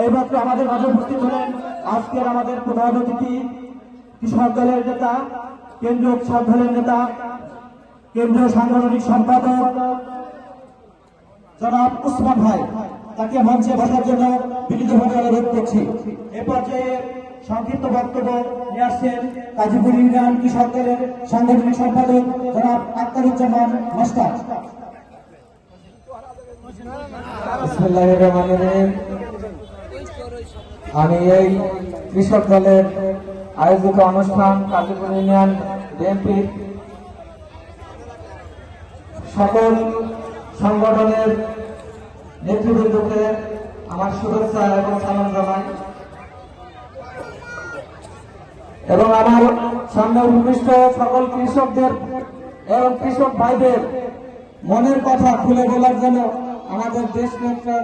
এইমাত্র আমাদের মাঝে উপস্থিত হলেন আজকের আমাদের প্রধান অতিথি কৃষক দলের নেতা, কেন্দ্রীয় কৃষক দলের নেতা, কেন্দ্রীয় সাংগঠনিক সম্পাদক জনাব উসমান ভাই। তাকে মঞ্চে বসার জন্য বিনীতভাবে অনুরোধ করছি। এ পর্যায়ে সংক্ষিপ্ত বক্তব্য নিয়ে আসছেন কাজীপুর ইউনিয়ন কৃষক দলের সাংগঠনিক সম্পাদক জনাব আখতারুজ্জামান মাস্টার। বিসমিল্লাহির রহমানির রহিম। আমি এই কৃষক দলের আয়োজিত অনুষ্ঠান কাজীপুর ইউনিয়ন বিএনপির সকল সংগঠনের নেতৃবৃন্দকে আমার শুভেচ্ছা এবং সালাম জানাই এবং আমার সামনে উপবিষ্ট সকল কৃষকদের এবং কৃষক ভাইদের মনের কথা খুলে বলার জন্য আমাদের দেশ নেতা